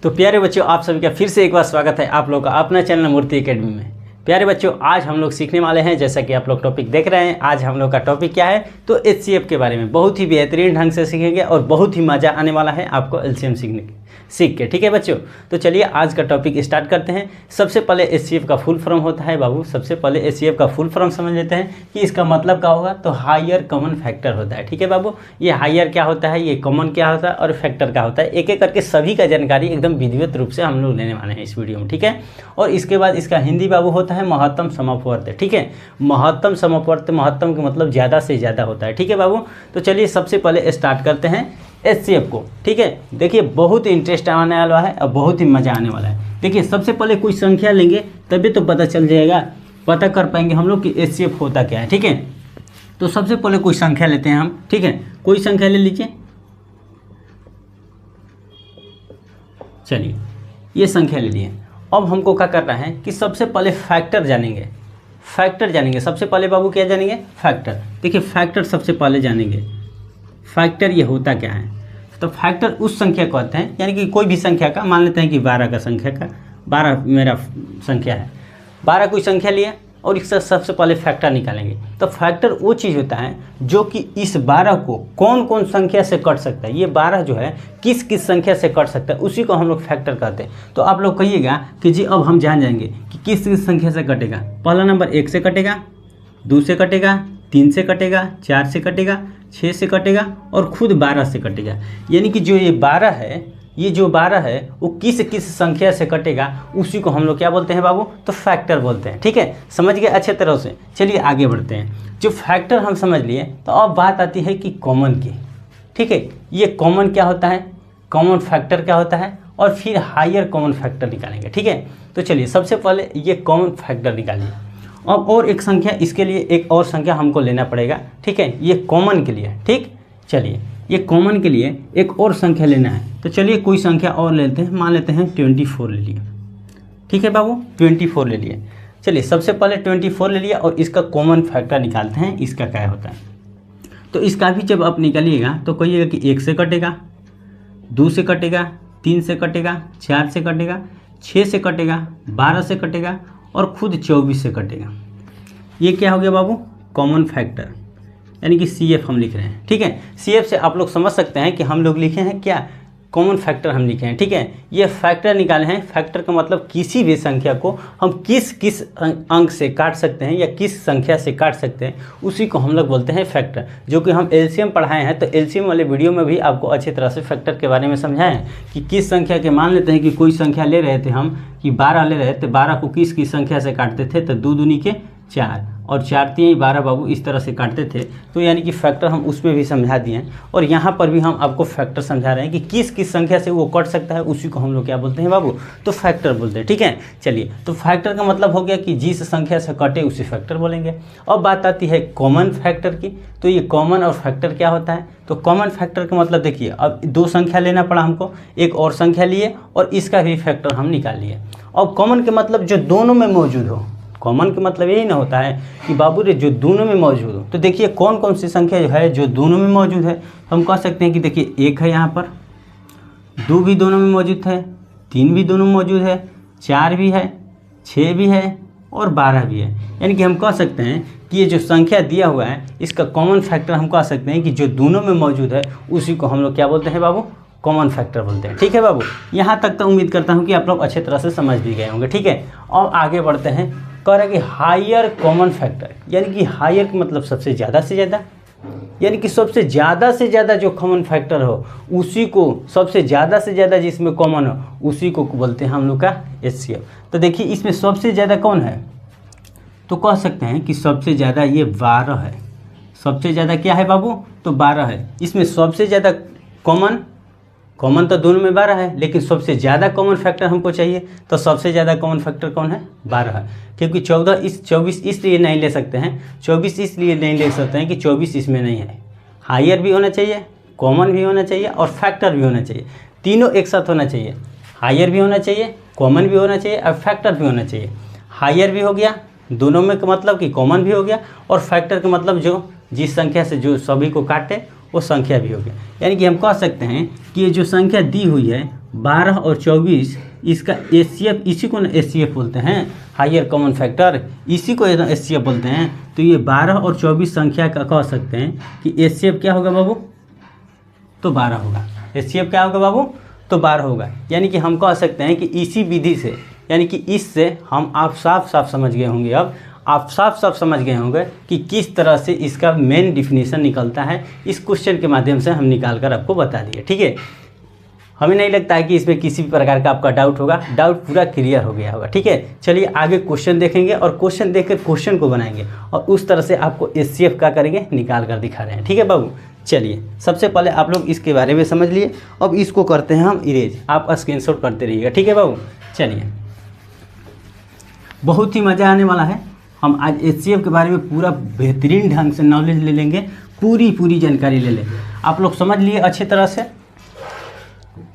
तो प्यारे बच्चों, आप सभी का फिर से एक बार स्वागत है आप लोग का अपना चैनल मूर्ति एकेडमी में। प्यारे बच्चों, आज हम लोग सीखने वाले हैं, जैसा कि आप लोग टॉपिक देख रहे हैं। आज हम लोग का टॉपिक क्या है, तो एचसीएफ के बारे में बहुत ही बेहतरीन ढंग से सीखेंगे और बहुत ही मज़ा आने वाला है आपको एलसीएम सीख के। ठीक है बच्चों, तो चलिए आज का टॉपिक स्टार्ट करते हैं। सबसे पहले एचसीएफ का फुल फॉर्म होता है बाबू, सबसे पहले एचसीएफ का फुल फॉर्म समझ लेते हैं कि इसका मतलब क्या होगा। तो हायर कॉमन फैक्टर होता है। ठीक है बाबू, ये हायर क्या होता है, ये कॉमन क्या होता है और फैक्टर क्या होता है, एक एक करके सभी का जानकारी एकदम विधिवत रूप से हम लोग लेने वाले हैं इस वीडियो में। ठीक है, और इसके बाद इसका हिंदी बाबू होता है महत्तम समापवर्त। ठीक है, महत्तम समापवर्त, महत्तम का मतलब ज़्यादा से ज़्यादा होता है। ठीक है बाबू, तो चलिए सबसे पहले स्टार्ट करते हैं एचसीएफ को। ठीक है, देखिए बहुत ही इंटरेस्ट आने वाला है और बहुत ही मज़ा आने वाला है। देखिए सबसे पहले कोई संख्या लेंगे तभी तो पता चल जाएगा, पता कर पाएंगे हम लोग कि एचसीएफ होता क्या है। ठीक है, तो सबसे पहले कोई संख्या लेते हैं हम। ठीक है, कोई संख्या ले लीजिए। चलिए ये संख्या ले लिए। अब हमको क्या करना है कि सबसे पहले फैक्टर जानेंगे। फैक्टर जानेंगे सबसे पहले बाबू, क्या जानेंगे, फैक्टर। देखिए फैक्टर सबसे पहले जानेंगे। फैक्टर ये होता क्या है, तो फैक्टर उस संख्या को कहते हैं, यानी कि कोई भी संख्या का, मान लेते हैं कि 12 का संख्या का, 12 मेरा संख्या है, 12 कोई संख्या लिया और इसका सबसे पहले फैक्टर निकालेंगे। तो फैक्टर वो चीज़ होता है जो कि इस 12 को कौन कौन संख्या से कट सकता है, ये 12 जो है किस किस संख्या से कट सकता है, उसी को हम लोग फैक्टर कहते हैं। तो आप लोग कहिएगा कि जी अब हम जान जाएंगे कि किस किस संख्या से कटेगा। पहला नंबर 1 से कटेगा, 2 से कटेगा, 3 से कटेगा, 4 से कटेगा, 6 से कटेगा और खुद 12 से कटेगा। यानी कि जो ये 12 है, ये जो 12 है वो किस किस संख्या से कटेगा, उसी को हम लोग क्या बोलते हैं बाबू, तो फैक्टर बोलते हैं। ठीक है, समझ गए अच्छे तरह से। चलिए आगे बढ़ते हैं। जो फैक्टर हम समझ लिए, तो अब बात आती है कि कॉमन की। ठीक है, ये कॉमन क्या होता है, कॉमन फैक्टर क्या होता है, और फिर हायर कॉमन फैक्टर निकालेंगे। ठीक है, तो चलिए सबसे पहले ये कॉमन फैक्टर निकालिए। अब और एक संख्या, इसके लिए एक और संख्या हमको लेना पड़ेगा। ठीक है, ये कॉमन के लिए। ठीक, चलिए ये कॉमन के लिए एक और संख्या लेना है। तो चलिए कोई संख्या और लेते हैं, मान लेते हैं 24 ले लिए। ठीक है बाबू, 24 ले लिए। चलिए सबसे पहले 24 ले लिया और इसका कॉमन फैक्टर निकालते हैं, इसका क्या होता है। तो इसका भी जब आप निकालिएगा तो कहिएगा कि 1 से कटेगा, 2 से कटेगा, 3 से कटेगा, 4 से कटेगा, 6 से कटेगा, 12 से कटेगा और खुद 24 से कटेगा। ये क्या हो गया बाबू, कॉमन फैक्टर, यानी कि सीएफ हम लिख रहे हैं। ठीक है, सीएफ से आप लोग समझ सकते हैं कि हम लोग लिखे हैं क्या, कॉमन फैक्टर हम लिखे हैं। ठीक है, ये फैक्टर निकाले हैं। फैक्टर का मतलब किसी भी संख्या को हम किस किस अंक से काट सकते हैं या किस संख्या से काट सकते हैं, उसी को हम लोग बोलते हैं फैक्टर। जो कि हम एलसीएम पढ़ाए हैं, तो एलसीएम वाले वीडियो में भी आपको अच्छी तरह से फैक्टर के बारे में समझाए हैं कि किस संख्या के, मान लेते हैं कि कोई संख्या ले रहे थे हम, कि 12 ले रहे थे, 12 को किस किस संख्या से काटते थे, तो 2 दूनी के 4 और 4 3 12 बाबू, इस तरह से काटते थे। तो यानी कि फैक्टर हम उसमें भी समझा दिए हैं और यहाँ पर भी हम आपको फैक्टर समझा रहे हैं कि किस किस संख्या से वो कट सकता है, उसी को हम लोग क्या बोलते हैं बाबू, तो फैक्टर बोलते हैं। ठीक है, चलिए तो फैक्टर का मतलब हो गया कि जिस संख्या से कटे उसे फैक्टर बोलेंगे। अब बात आती है कॉमन फैक्टर की। तो ये कॉमन और फैक्टर क्या होता है, तो कॉमन फैक्टर का मतलब देखिए, अब 2 संख्या लेना पड़ा हमको, एक और संख्या लिए और इसका भी फैक्टर हम निकाल लिए। अब कॉमन के मतलब जो दोनों में मौजूद हो। कॉमन का मतलब यही ना होता है कि बाबू रे जो दोनों में मौजूद हो। तो देखिए कौन कौन सी संख्या जो है जो दोनों में मौजूद है, हम कह सकते हैं कि देखिए 1 है यहाँ पर, 2 भी दोनों में मौजूद है, 3 भी दोनों में मौजूद है, 4 भी है, 6 भी है और 12 भी है। यानी कि हम कह सकते हैं कि ये जो संख्या दिया हुआ है, इसका कॉमन फैक्टर हम कह सकते हैं कि जो दोनों में मौजूद है, उसी को हम लोग क्या बोलते हैं बाबू, कॉमन फैक्टर बोलते हैं। ठीक है बाबू, यहाँ तक तो उम्मीद करता हूँ कि आप लोग अच्छे तरह से समझ भी गए होंगे। ठीक है, और आगे बढ़ते हैं। कह रहा है कि हायर कॉमन फैक्टर, यानी कि हायर का मतलब सबसे ज़्यादा से ज़्यादा, यानी कि सबसे ज़्यादा से ज़्यादा जो कॉमन फैक्टर हो, उसी को, सबसे ज़्यादा से ज़्यादा जिसमें कॉमन हो, उसी को बोलते हैं हम लोग का एचसीएफ। तो देखिए इसमें सबसे ज़्यादा कौन है, तो कह सकते हैं कि सबसे ज़्यादा ये 12 है। सबसे ज़्यादा क्या है बाबू, तो 12 है। इसमें सबसे ज़्यादा कॉमन तो दोनों में 12 है, लेकिन सबसे ज़्यादा कॉमन फैक्टर हमको चाहिए, तो सबसे ज़्यादा कॉमन फैक्टर कौन है, 12 है। क्योंकि 24 इसलिए नहीं ले सकते हैं, 24 इसलिए नहीं ले सकते हैं कि 24 इसमें नहीं है। हायर भी होना चाहिए, कॉमन भी होना चाहिए और फैक्टर भी होना चाहिए, तीनों एक साथ होना चाहिए। हायर भी होना चाहिए, कॉमन भी होना चाहिए और फैक्टर भी होना चाहिए। हायर भी हो गया, दोनों में का मतलब कि कॉमन भी हो गया, और फैक्टर का मतलब जो जिस संख्या से जो सभी को काटे वो संख्या भी हो गया। यानी कि हम कह सकते हैं कि ये जो संख्या दी हुई है 12 और 24 इसका HCF, इसी को ना HCF बोलते हैं, हायर कॉमन फैक्टर, इसी को HCF बोलते हैं। तो ये 12 और 24 संख्या का कह सकते हैं कि HCF क्या होगा बाबू, तो 12 होगा। HCF क्या होगा बाबू, तो 12 होगा। यानी कि हम कह सकते हैं कि इसी विधि से, यानी कि इससे हम आप साफ साफ समझ गए होंगे, अब आप साफ साफ समझ गए होंगे कि किस तरह से इसका मेन डिफिनीशन निकलता है। इस क्वेश्चन के माध्यम से हम निकाल कर आपको बता दिए, ठीक है। हमें नहीं लगता है कि इसमें किसी भी प्रकार का आपका डाउट होगा, डाउट पूरा क्लियर हो गया होगा, ठीक है। चलिए आगे क्वेश्चन देखेंगे और क्वेश्चन देखकर क्वेश्चन को बनाएंगे और उस तरह से आपको HCF क्या करेंगे, निकाल कर दिखा रहे हैं, ठीक है बाबू। चलिए सबसे पहले आप लोग इसके बारे में समझ लिए, अब इसको करते हैं हम इरेज, आप स्क्रीनशॉट करते रहिएगा, ठीक है बाबू। चलिए बहुत ही मज़ा आने वाला है, हम आज HCF के बारे में पूरा बेहतरीन ढंग से नॉलेज ले लेंगे, पूरी जानकारी ले लेंगे। आप लोग समझ लिए अच्छी तरह से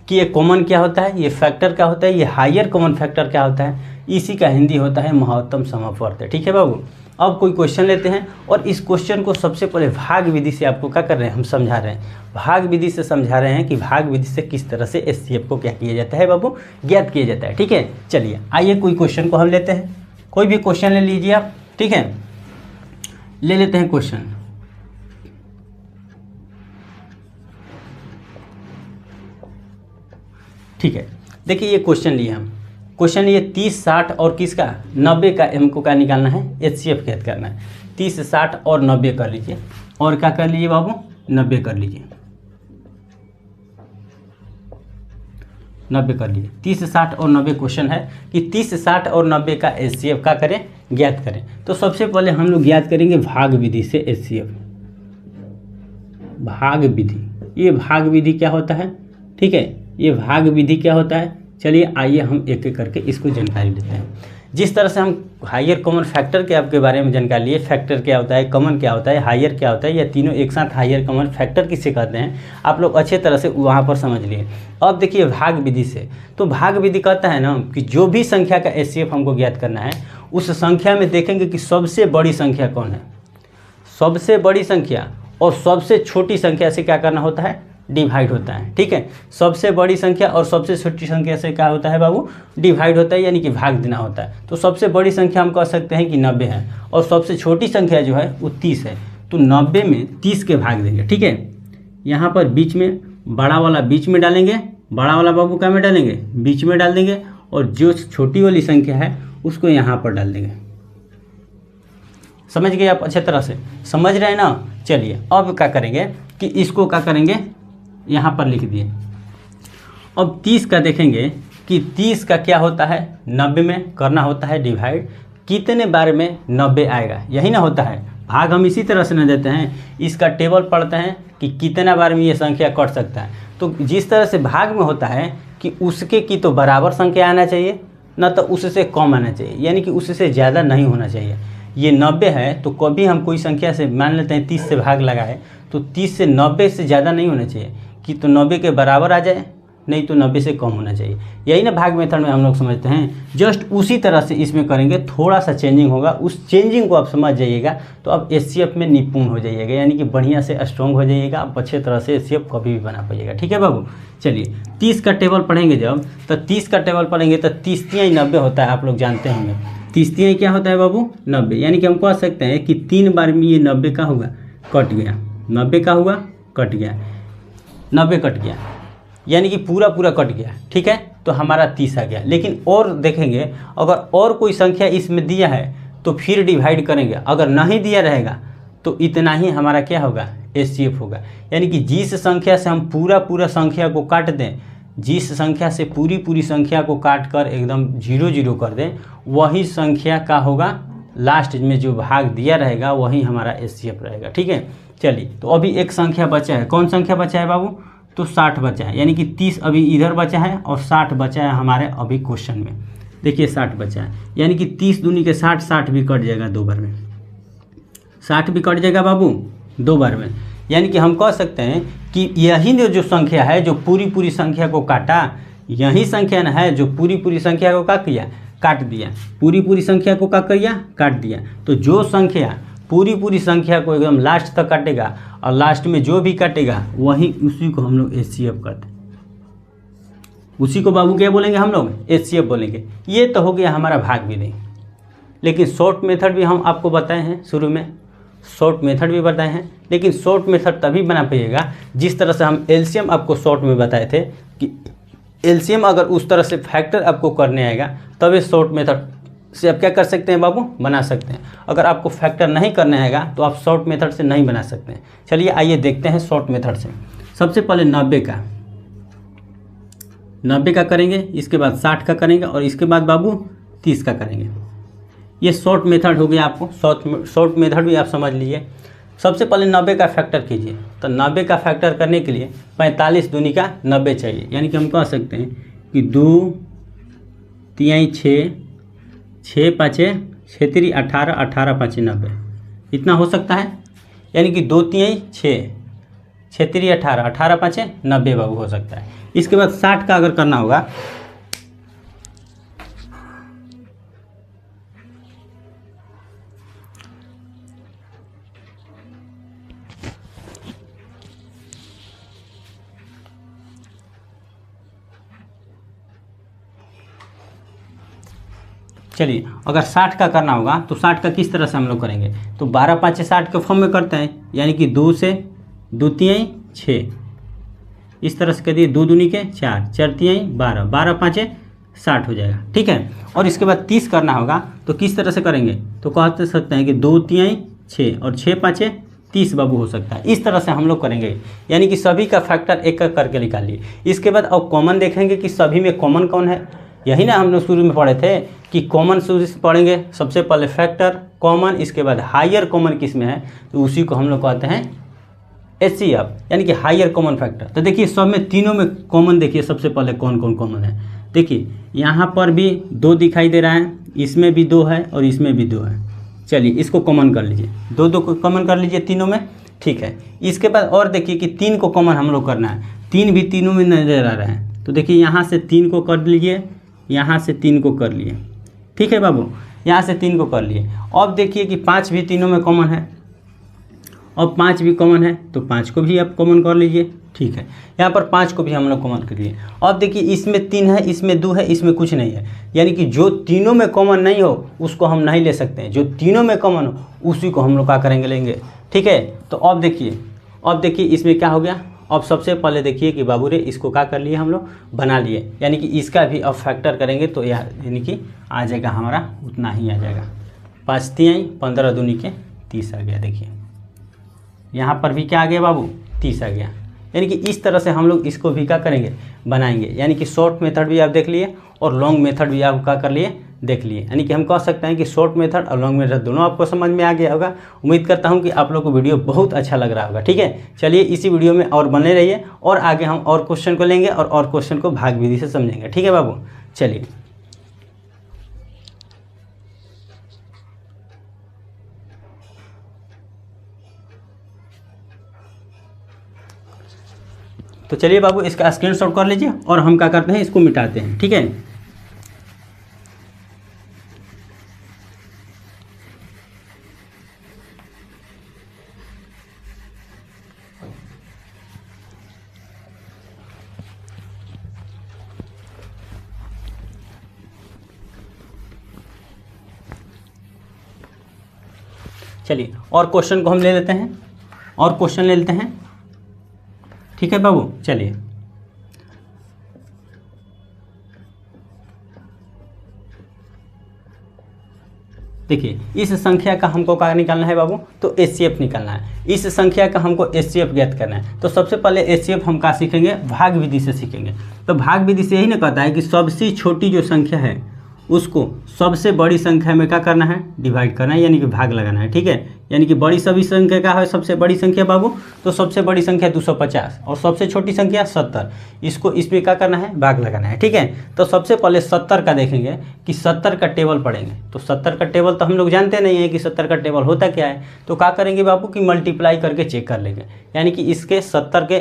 कि ये कॉमन क्या होता है, ये फैक्टर क्या होता है, ये हायर कॉमन फैक्टर क्या होता है, इसी का हिंदी होता है महत्तम समवर्त, ठीक है बाबू। अब कोई क्वेश्चन लेते हैं और इस क्वेश्चन को सबसे पहले भाग विधि से आपको क्या कर रहे हैं, हम समझा रहे हैं, भाग विधि से समझा रहे हैं कि भाग विधि से किस तरह से HCF को क्या किया जाता है बाबू, ज्ञात किया जाता है, ठीक है। चलिए आइए कोई क्वेश्चन को हम लेते हैं, कोई भी क्वेश्चन ले लीजिए आप, ठीक है। ले लेते हैं क्वेश्चन, ठीक है। देखिए ये क्वेश्चन लिए हम, क्वेश्चन ये 30, 60 और किसका 90 का हमको क्या निकालना है, HCF ज्ञात करना है। 30, 60 और 90 कर लीजिए, और क्या कर लीजिए बाबू, 90 कर लीजिए, 90 कर लीजिए। 30, 60 और 90 क्वेश्चन है कि 30, 60 और 90 का HCF क्या करें, ज्ञात करें। तो सबसे पहले हम लोग ज्ञात करेंगे भाग विधि से HCF, भाग विधि। ये भाग विधि क्या होता है, ठीक है, ये भाग विधि क्या होता है। चलिए आइए हम एक एक करके इसको जानकारी लेते हैं। जिस तरह से हम हायर कॉमन फैक्टर के आपके बारे में जानकारी लिए, फैक्टर क्या होता है, कॉमन क्या होता है, हायर क्या होता है, या तीनों एक साथ हायर कॉमन फैक्टर किसे कहते हैं, आप लोग अच्छे तरह से वहाँ पर समझ लिए। अब देखिए भाग विधि से, तो भाग विधि कहता है ना कि जो भी संख्या का HCF हमको ज्ञात करना है, उस संख्या में देखेंगे कि सबसे बड़ी संख्या कौन है, सबसे बड़ी संख्या और सबसे छोटी संख्या से क्या करना होता है, डिवाइड होता है, ठीक है। सबसे बड़ी संख्या और सबसे छोटी संख्या से क्या होता है बाबू, डिवाइड होता है, यानी कि भाग देना होता है। तो सबसे बड़ी संख्या हम कह सकते हैं कि 90 है, और सबसे छोटी संख्या जो है वो 30 है। तो 90 में 30 के भाग देंगे, ठीक है। यहाँ पर बीच में बड़ा वाला बीच में डालेंगे, बड़ा वाला बाबू क्या में डालेंगे, बीच में डाल देंगे, और जो छोटी वाली संख्या है उसको यहाँ पर डाल देंगे। समझ गए आप, अच्छे तरह से समझ रहे हैं ना। चलिए अब क्या करेंगे कि इसको क्या करेंगे, यहाँ पर लिख दिए। अब 30 का देखेंगे कि 30 का क्या होता है, 90 में करना होता है डिवाइड, कितने बार में 90 आएगा, यही ना होता है। भाग हम इसी तरह से न देते हैं, इसका टेबल पढ़ते हैं कि कितना बार में ये संख्या कट सकता है। तो जिस तरह से भाग में होता है कि उसके की तो बराबर संख्या आना चाहिए, न तो उससे कम आना चाहिए, यानी कि उससे ज़्यादा नहीं होना चाहिए। ये 90 है तो कभी हम कोई संख्या से मान लेते हैं 30 से भाग लगाए, तो 30 से 90 से ज़्यादा नहीं होना चाहिए कि तो 90 के बराबर आ जाए, नहीं तो 90 से कम होना चाहिए। यही ना भाग मेथड में हम लोग समझते हैं। जस्ट उसी तरह से इसमें करेंगे, थोड़ा सा चेंजिंग होगा, उस चेंजिंग को आप समझ जाइएगा तो आप HCF में निपुण हो जाइएगा, यानी कि बढ़िया से स्ट्रॉन्ग हो जाइएगा, आप अच्छे तरह से HCF कभी भी बना पाइएगा, ठीक है बाबू। चलिए 30 का टेबल पढ़ेंगे जब, तो 30 का टेबल पढ़ेंगे तो 30 तियाई 90 होता है, आप लोग जानते होंगे। 30 तियाई क्या होता है बाबू, 90, यानी कि हम कह सकते हैं कि 3 बार में ये 90 का होगा, कट गया, 90 का हुआ, कट गया, 90 कट गया, यानी कि पूरा कट गया, ठीक है। तो हमारा 30 आ गया। लेकिन और देखेंगे, अगर और कोई संख्या इसमें दिया है तो फिर डिवाइड करेंगे, अगर नहीं दिया रहेगा तो इतना ही हमारा क्या होगा, HCF होगा। यानी कि जिस संख्या से हम पूरा संख्या को काट दें, जिस संख्या से पूरी संख्या को काट कर एकदम 0 कर दें, वही संख्या का होगा, लास्ट में जो भाग दिया रहेगा वही हमारा HCF रहेगा, ठीक है। चलिए तो अभी एक संख्या बचा है, कौन संख्या बचा है बाबू, तो 60 बचा है, यानी कि 30 अभी इधर बचा है और 60 बचा है हमारे अभी क्वेश्चन में। देखिए 60 बचा है, यानी कि 30 दूनी के 60, 60 भी कट जाएगा 2 बार में, 60 भी कट जाएगा बाबू 2 बार में। यानी कि हम कह सकते हैं कि यही जो संख्या है जो पूरी संख्या को काटा, यही संख्या है जो पूरी संख्या को क्या किया, काट दिया, पूरी संख्या को क्या किया, काट दिया। तो जो संख्या पूरी संख्या को एकदम लास्ट तक काटेगा और लास्ट में जो भी काटेगा वही उसी को हम लोग HCF करते हैं। उसी को बाबू क्या बोलेंगे हम लोग, एचसीएफ बोलेंगे। ये तो हो गया हमारा भाग विधि। लेकिन शॉर्ट मेथड भी हम आपको बताए हैं, शुरू में शॉर्ट मेथड भी बताए हैं, लेकिन शॉर्ट मेथड तभी बना पाइएगा जिस तरह से हम एलसीएम आपको शॉर्ट में बताए थे कि एलसीएम अगर उस तरह से फैक्टर आपको करने आएगा तब इस शॉर्ट मेथड से आप क्या कर सकते हैं बाबू, बना सकते हैं। अगर आपको फैक्टर नहीं करने आएगा तो आप शॉर्ट मेथड से नहीं बना सकते हैं। चलिए आइए देखते हैं शॉर्ट मेथड से। सबसे पहले 90 का करेंगे, इसके बाद 60 का करेंगे और इसके बाद बाबू 30 का करेंगे। ये शॉर्ट मेथड हो गया। आपको शॉर्ट मेथड भी आप समझ लीजिए। सबसे पहले 90 का फैक्टर कीजिए। तो 90 का फैक्टर करने के लिए 45 दूनी का 90 चाहिए, यानी कि हम कह सकते हैं कि 2 तिहाई 6, 6 पाँचे 6 तिरी 18, 18 पाँचे 90, इतना हो सकता है। यानी कि 2 तिहाई 6, 6 तिरी 18, 18 पाँचे 90 बाबू हो सकता है। इसके बाद 60 का अगर करना होगा चलिए, अगर 60 का करना होगा तो 60 का किस तरह से हम लोग करेंगे, तो 12 पाँचे 60 के फॉर्म में करते हैं, यानी कि 2 से 2 तिहाई 6, इस तरह से कर दिए, 2 दूनी के 4, 4 तिहाई 12, 12 पाँचे 60 हो जाएगा। ठीक है। और इसके बाद 30 करना होगा तो किस तरह से करेंगे, तो कह सकते हैं कि 2 तिहाई 6 और 6 पाँचे 30 बाबू हो सकता है। इस तरह से हम लोग करेंगे, यानी कि सभी का फैक्टर एक एक करके निकालिए। इसके बाद अब कॉमन देखेंगे कि सभी में कॉमन कौन है। यही ना हम लोग शुरू में पढ़े थे कि कॉमन शुरू से पढ़ेंगे। सबसे पहले फैक्टर कॉमन, इसके बाद हायर कॉमन किस में है, तो उसी को हम लोग कहते हैं एचसीएफ, यानी कि हायर कॉमन फैक्टर। तो देखिए सब में तीनों में कॉमन देखिए सबसे पहले कौन कौन कॉमन है। देखिए यहाँ पर भी 2 दिखाई दे रहा है, इसमें भी 2 है और इसमें भी 2 है। चलिए इसको कॉमन कर लीजिए, 2 को कॉमन कर लीजिए तीनों में। ठीक है। इसके बाद और देखिए कि 3 को कॉमन हम लोग करना है। 3 भी तीनों में नजर आ रहा है, तो देखिए यहाँ से 3 को कर लीजिए, यहाँ से 3 को कर लिए। ठीक है बाबू, यहाँ से 3 को कर लिए। अब देखिए कि 5 भी तीनों में कॉमन है, अब 5 भी कॉमन है तो 5 को भी आप कॉमन कर लीजिए। ठीक है, यहाँ पर 5 को भी हम लोग कॉमन कर लिए। अब देखिए इसमें 3 है, इसमें 2 है, इसमें कुछ नहीं है, यानी कि जो तीनों में कॉमन नहीं हो उसको हम नहीं ले सकते हैं, जो तीनों में कॉमन हो उसी को हम लोग क्या करेंगे, लेंगे। ठीक है। तो अब देखिए इसमें क्या हो गया। अब सबसे पहले देखिए कि बाबू रे इसको क्या कर लिए हम लोग, बना लिए, यानी कि इसका भी अब फैक्टर करेंगे तो यानी कि आ जाएगा हमारा उतना ही आ जाएगा, 5 तिहाई 15 दूनी के 30 आ गया। देखिए यहाँ पर भी क्या आ गया बाबू, 30 आ गया। यानी कि इस तरह से हम लोग इसको भी क्या करेंगे, बनाएंगे। यानी कि शॉर्ट मेथड भी आप देख लिए और लॉन्ग मेथड भी आप क्या कर लिए, देख लिए। यानी कि हम कह सकते हैं कि शॉर्ट मेथड और लॉन्ग मेथड दोनों आपको समझ में आ गया होगा। उम्मीद करता हूं कि आप लोग को वीडियो बहुत अच्छा लग रहा होगा। ठीक है। चलिए इसी वीडियो में और बने रहिए और आगे हम और क्वेश्चन को लेंगे और क्वेश्चन को भाग विधि से समझेंगे। ठीक है बाबू। चलिए तो चलिए बाबू इसका स्क्रीनशॉट कर लीजिए और हम क्या करते हैं, इसको मिटाते हैं। ठीक है। चलिए और क्वेश्चन को हम ले लेते हैं, और क्वेश्चन ले लेते हैं। ठीक है बाबू। चलिए देखिए इस संख्या का हमको क्या निकालना है बाबू, तो एचसीएफ निकालना है। इस संख्या का हमको एचसीएफ ज्ञात करना है। तो सबसे पहले एचसीएफ हम क्या सीखेंगे, भाग विधि से सीखेंगे। तो भाग विधि से यही ना कहता है कि सबसे छोटी जो संख्या है उसको सबसे बड़ी संख्या में क्या करना है, डिवाइड करना है, यानी कि भाग लगाना है। ठीक है। यानी कि बड़ी सभी संख्या क्या है, सबसे बड़ी संख्या बाबू, तो सबसे बड़ी संख्या 250 और सबसे छोटी संख्या 70। इसको इसमें क्या करना है, भाग लगाना है। ठीक है। तो सबसे पहले 70 का देखेंगे कि 70 का टेबल पढ़ेंगे। तो 70 का टेबल तो हम लोग जानते नहीं है कि 70 का टेबल होता क्या है। तो क्या करेंगे बाबू कि मल्टीप्लाई करके चेक कर लेंगे, यानी कि इसके 70 के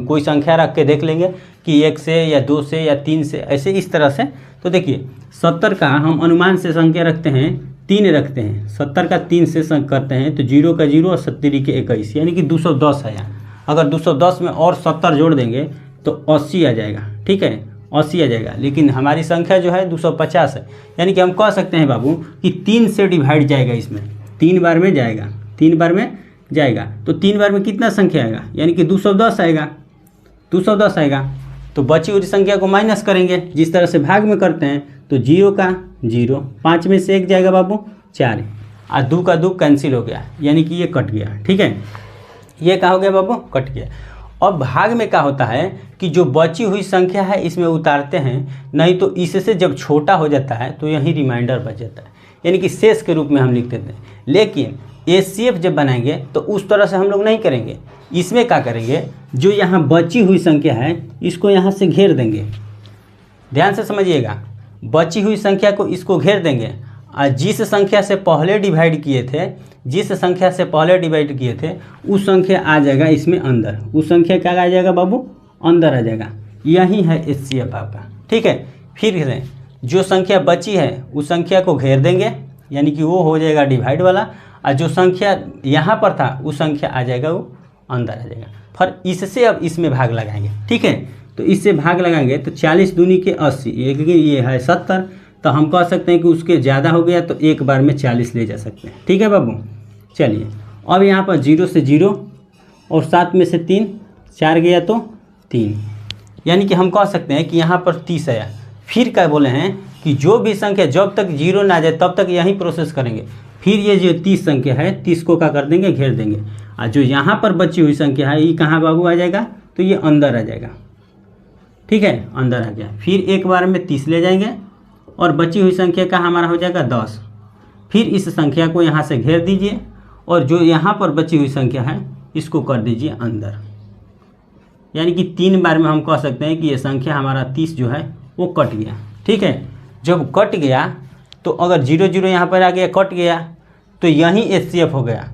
कोई संख्या रख के देख लेंगे कि 1 से या 2 से या 3 से, ऐसे इस तरह से। तो देखिए 70 का हम अनुमान से संख्या रखते हैं 3 रखते हैं। 70 का 3 से करते हैं तो 0 का 0 और 70 के 21, यानी कि 210 है यहाँ। अगर 210 में और 70 जोड़ देंगे तो 80 आ जाएगा। ठीक है। 80 आ जाएगा, लेकिन हमारी संख्या जो है 250 है। यानी कि हम कह सकते हैं बाबू कि 3 से डिवाइड जाएगा, इसमें 3 बार में जाएगा, 3 बार में जाएगा। तो 3 बार में कितना संख्या आएगा, यानी कि 210 आएगा, 210 आएगा। तो बची हुई संख्या को माइनस करेंगे जिस तरह से भाग में करते हैं, तो 0 का 0, 5 में से 1 जाएगा बाबू 4, और 2 का 2 कैंसिल हो गया, यानी कि ये कट गया। ठीक है, ये क्या हो गया बाबू, कट गया। अब भाग में क्या होता है कि जो बची हुई संख्या है इसमें उतारते हैं, नहीं तो इससे जब छोटा हो जाता है तो यही रिमाइंडर बच जाता है, यानी कि शेष के रूप में हम लिख देते हैं। लेकिन एचसीएफ जब बनाएंगे तो उस तरह से हम लोग नहीं करेंगे। इसमें क्या करेंगे, जो यहाँ बची हुई संख्या है इसको यहाँ से घेर देंगे, ध्यान से समझिएगा, बची हुई संख्या को इसको घेर देंगे, और जिस संख्या से पहले डिवाइड किए थे, जिस संख्या से पहले डिवाइड किए थे उस संख्या आ जाएगा इसमें अंदर, उस संख्या क्या आ जाएगा बाबू, अंदर आ जाएगा। यही है एचसीएफ आपका। ठीक है, फिर से जो संख्या बची है उस संख्या को घेर देंगे, यानी कि वो हो जाएगा डिवाइड वाला, और जो संख्या यहाँ पर था उस संख्या आ जाएगा वो अंदर आ जाएगा। फिर इससे अब इसमें भाग लगाएंगे। ठीक है, तो इससे भाग लगाएंगे तो 40 दूनी के 80, ये है 70, तो हम कह सकते हैं कि उसके ज़्यादा हो गया तो एक बार में 40 ले जा सकते हैं। ठीक है बाबू, चलिए अब यहाँ पर 0 से 0 और 7 में से 3, 4 गया तो 3, यानी कि हम कह सकते हैं कि यहाँ पर 30 आया। फिर क्या बोले हैं कि जो भी संख्या जब तक 0 ना आ जाए तब तक यही प्रोसेस करेंगे। फिर ये जो 30 संख्या है 30 को क्या कर देंगे, घेर देंगे, और जो यहाँ पर बची हुई संख्या है ये कहाँ बाबू आ जाएगा, तो ये अंदर आ जाएगा। ठीक है, अंदर आ गया। फिर एक बार में 30 ले जाएंगे और बची हुई संख्या का हमारा हो जाएगा 10। फिर इस संख्या को यहाँ से घेर दीजिए और जो यहाँ पर बची हुई संख्या है इसको कर दीजिए अंदर, यानी कि 3 बार में हम कह सकते हैं कि ये संख्या हमारा 30 जो है वो कट गया। ठीक है, जब कट गया तो अगर 0 0 यहाँ पर आ गया, कट गया, तो यही एचसीएफ हो गया,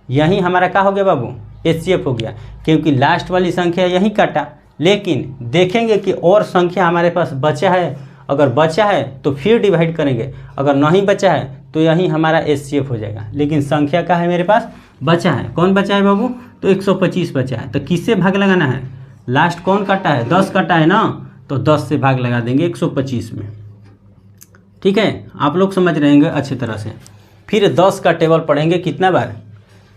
यही हमारा क्या हो गया बाबू, एचसीएफ हो गया, क्योंकि लास्ट वाली संख्या यही काटा। लेकिन देखेंगे कि और संख्या हमारे पास बचा है, अगर बचा है तो फिर डिवाइड करेंगे, अगर नहीं बचा है तो यही हमारा एचसीएफ हो जाएगा। लेकिन संख्या का है मेरे पास बचा है, कौन बचा है बाबू, तो 125 बचा है। तो किससे भाग लगाना है, लास्ट कौन काटा है, 10 काटा है ना, तो 10 से भाग लगा देंगे 125 में। ठीक है, आप लोग समझ रहेंगे अच्छी तरह से। फिर 10 का टेबल पढ़ेंगे कितना बार,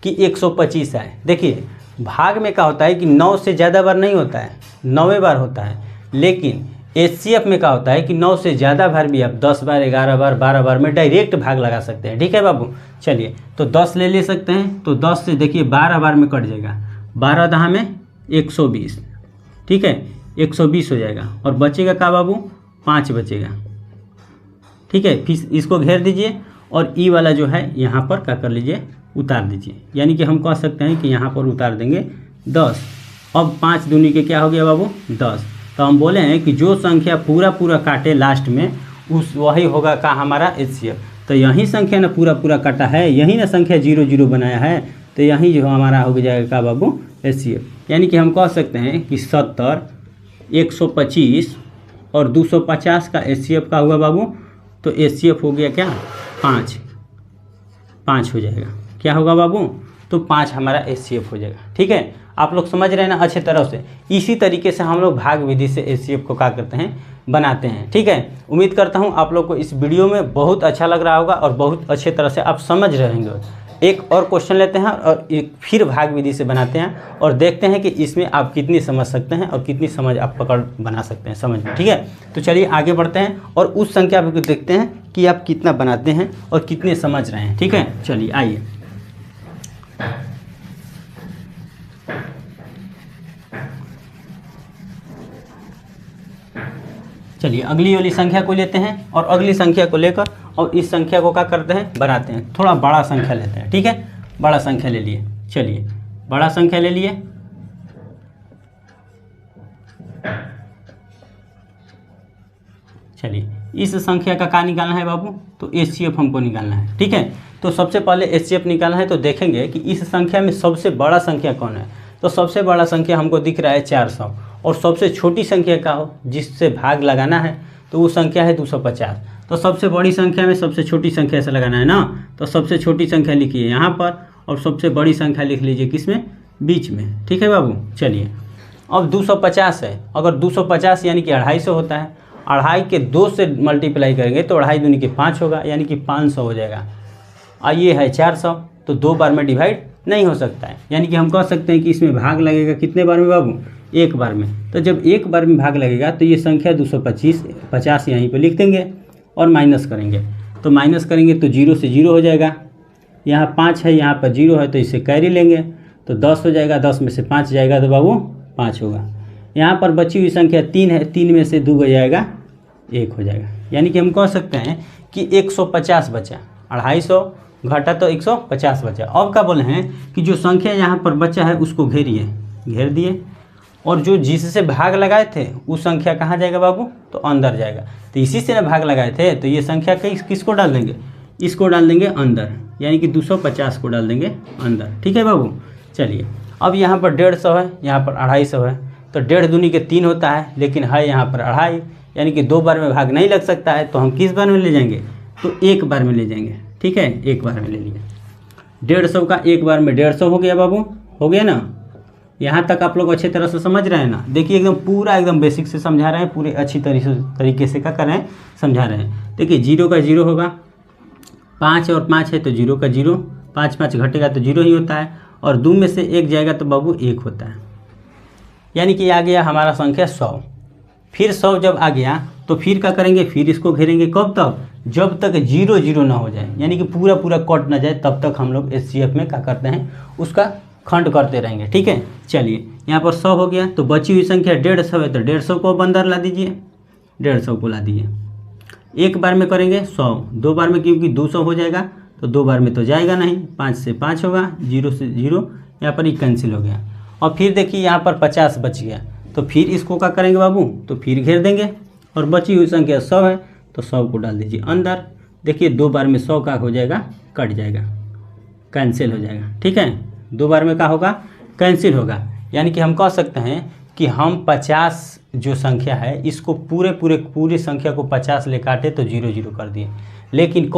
कि 125 आए। देखिए भाग में क्या होता है कि 9 से ज़्यादा बार नहीं होता है, 9 बार होता है। लेकिन एचसीएफ में क्या होता है कि 9 से ज़्यादा बार भी आप 10 बार, 11 बार, 12 बार में डायरेक्ट भाग लगा सकते हैं। ठीक है बाबू, चलिए तो 10 ले सकते हैं, तो 10 से देखिए 12 बार में कट जाएगा, 12 दहा में 120। ठीक है, 120 हो जाएगा, और बचेगा क्या बाबू, 5 बचेगा। ठीक है, फिर इसको घेर दीजिए और ई वाला जो है यहाँ पर क्या कर लीजिए, उतार दीजिए, यानी कि हम कह सकते हैं कि यहाँ पर उतार देंगे 10। अब 5 दूनी के क्या हो गया बाबू, 10। तो हम बोले हैं कि जो संख्या पूरा पूरा काटे लास्ट में उस वही होगा का हमारा एचसीएफ। तो यही संख्या ना पूरा पूरा काटा है, यही ना संख्या 0 0 बनाया है, तो यही जो हमारा हो जाएगा का बाबू एचसीएफ। यानी कि हम कह सकते हैं कि 70, 125 और 250 का एचसीएफ का हुआ बाबू, तो एचसीएफ हो गया क्या, 5 हो जाएगा। क्या होगा बाबू, तो 5 हमारा एचसीएफ हो जाएगा। ठीक है, आप लोग समझ रहे हैं ना अच्छे तरह से। इसी तरीके से हम लोग भाग विधि से एचसीएफ को क्या करते हैं, बनाते हैं। ठीक है, उम्मीद करता हूँ आप लोग को इस वीडियो में बहुत अच्छा लग रहा होगा और बहुत अच्छे तरह से आप समझ रहे होंगे। एक और क्वेश्चन लेते हैं और एक फिर भाग विधि से बनाते हैं और देखते हैं कि इसमें आप कितनी समझ सकते हैं और कितनी समझ आप पकड़ बना सकते हैं समझ में। ठीक है, तो चलिए आगे बढ़ते हैं और उस संख्या को देखते हैं कि आप कितना बनाते हैं और कितने समझ रहे हैं। ठीक है, चलिए आइए। चलिए अगली वाली संख्या को लेते हैं और अगली संख्या को लेकर और इस संख्या को क्या करते हैं, बनाते हैं। थोड़ा बड़ा संख्या लेते हैं। ठीक है, बड़ा संख्या ले लिए, चलिए बड़ा संख्या ले लिए। चलिए इस संख्या का क्या निकालना है बाबू, तो एचसीएफ हमको निकालना है। ठीक है, तो सबसे पहले एचसीएफ निकालना है, तो देखेंगे कि इस संख्या में सबसे बड़ा संख्या कौन है। तो सबसे बड़ा संख्या हमको दिख रहा है 400, और सबसे छोटी संख्या का हो जिससे भाग लगाना है तो वो संख्या है 250। तो सबसे बड़ी संख्या में सबसे छोटी संख्या से लगाना है ना, तो सबसे छोटी संख्या लिखिए यहाँ पर और सबसे बड़ी संख्या लिख लीजिए किस में, बीच में। ठीक है बाबू, चलिए अब 250 है, अगर 250 यानी कि 250 होता है, 2.5 के 2 से मल्टीप्लाई करेंगे तो 2.5 दूनी के 5 होगा, यानी कि 500 हो जाएगा। और ये है 400, तो 2 बार में डिवाइड नहीं हो सकता है, यानी कि हम कह सकते हैं कि इसमें भाग लगेगा कितने बार में बाबू, 1 बार में। तो जब 1 बार में भाग लगेगा तो ये संख्या 250 यहीं पे लिख देंगे और माइनस करेंगे। तो माइनस करेंगे तो 0 से 0 हो जाएगा, यहाँ 5 है, यहाँ पर 0 है, तो इससे कैरी लेंगे तो 10 हो जाएगा, 10 में से 5 जाएगा तो बाबू 5 होगा। यहाँ पर बची हुई संख्या 3 है, 3 में से 2 हो जाएगा, 1 हो जाएगा। यानी कि हम कह सकते हैं कि 150 बचा, 250 घटा तो 150 बचा। अब क्या बोले हैं कि जो संख्या यहाँ पर बचा है उसको घेरिए, घेर दिए, और जो जिससे भाग लगाए थे उस संख्या कहाँ जाएगा बाबू, तो अंदर जाएगा। तो इसी से ना भाग लगाए थे, तो ये संख्या किसको डाल देंगे, इसको डाल देंगे अंदर, यानी कि 250 को डाल देंगे अंदर। ठीक है बाबू। चलिए अब यहाँ पर 150 है, यहाँ पर 250 है, तो 1.5 दूनी के 3 होता है, लेकिन है यहाँ पर 2.5, यानी कि 2 बार में भाग नहीं लग सकता है, तो हम किस बार में ले जाएंगे, तो 1 बार में ले जाएंगे। ठीक है, 1 बार में ले लिया। 150 का 1 बार में 150 हो गया बाबू, हो गया ना। यहाँ तक आप लोग अच्छी तरह से समझ रहे हैं ना। देखिए एकदम पूरा एकदम बेसिक से समझा रहे हैं, पूरे अच्छी तरीके से क्या कर रहे हैं, समझा रहे हैं। देखिए 0 का 0 होगा, 5 और 5 है तो 0 का 0, 5 5 घटेगा तो 0 ही होता है, और 2 में से 1 जाएगा तो बाबू 1 होता है, यानी कि आ गया हमारा संख्या 100। फिर 100 जब आ गया तो फिर क्या करेंगे, फिर इसको घेरेंगे, कब तक, जब तक 0 0 ना हो जाए, यानी कि पूरा पूरा कट ना जाए, तब तक हम लोग SCF में क्या करते हैं, उसका खंड करते रहेंगे। ठीक है। चलिए यहाँ पर 100 हो गया, तो बची हुई संख्या 150 है, तो 150 को अब अंदर ला दीजिए, 150 को ला दीजिए। 1 बार में करेंगे 100, 2 बार में क्योंकि 200 हो जाएगा, तो 2 बार में तो जाएगा नहीं, 5 से 5 होगा, 0 से 0 यहाँ पर ही कैंसिल हो गया। और फिर देखिए यहाँ पर 50 बच गया, तो फिर इसको क्या करेंगे बाबू, तो फिर घेर देंगे, और बची हुई संख्या 100 है, तो 100 को डाल दीजिए अंदर। देखिए 2 बार में 100 का हो जाएगा, कट जाएगा, कैंसिल हो जाएगा। ठीक है, 2 बार में क्या होगा, कैंसिल होगा। यानी कि हम कह सकते हैं कि हम 50 जो संख्या है इसको पूरी संख्या को 50 ले काटे तो 0 0 कर दिए। लेकिन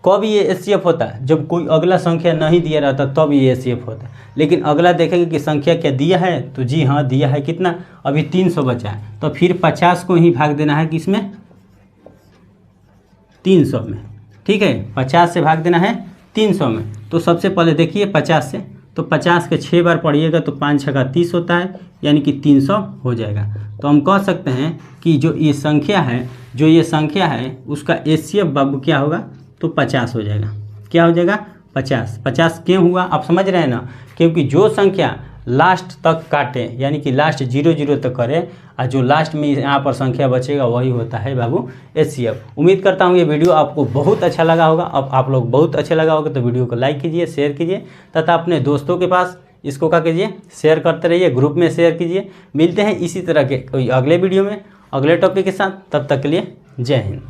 कब ये SCF होता है, जब कोई अगला संख्या नहीं दिया रहता तब ये SCF होता है। लेकिन अगला देखेंगे कि संख्या क्या दिया है, तो जी हाँ दिया है, कितना, अभी 300 बचा है, तो फिर 50 को ही भाग देना है किसमें, 300 में। ठीक है, 50 से भाग देना है 300 में। तो सबसे पहले देखिए 50 से, तो 50 के 6 बार पढ़िएगा तो 5 6 का 30 होता है, यानी कि 300 हो जाएगा। तो हम कह सकते हैं कि जो ये संख्या है उसका SCF बाबू क्या होगा, तो 50 हो जाएगा। क्या हो जाएगा, 50। 50 क्यों हुआ, आप समझ रहे हैं ना, क्योंकि जो संख्या लास्ट तक काटे, यानी कि लास्ट 0 0 तक करे, और जो लास्ट में यहाँ पर संख्या बचेगा वही होता है बाबू SCF। उम्मीद करता हूँ ये वीडियो आपको बहुत अच्छा लगा होगा। अब आप लोग बहुत अच्छा लगा होगा तो वीडियो को लाइक कीजिए, शेयर कीजिए, तथा अपने दोस्तों के पास इसको क्या कीजिए, शेयर करते रहिए, ग्रुप में शेयर कीजिए। मिलते हैं इसी तरह के कोई अगले वीडियो में अगले टॉपिक के साथ, तब तक के लिए जय हिंद।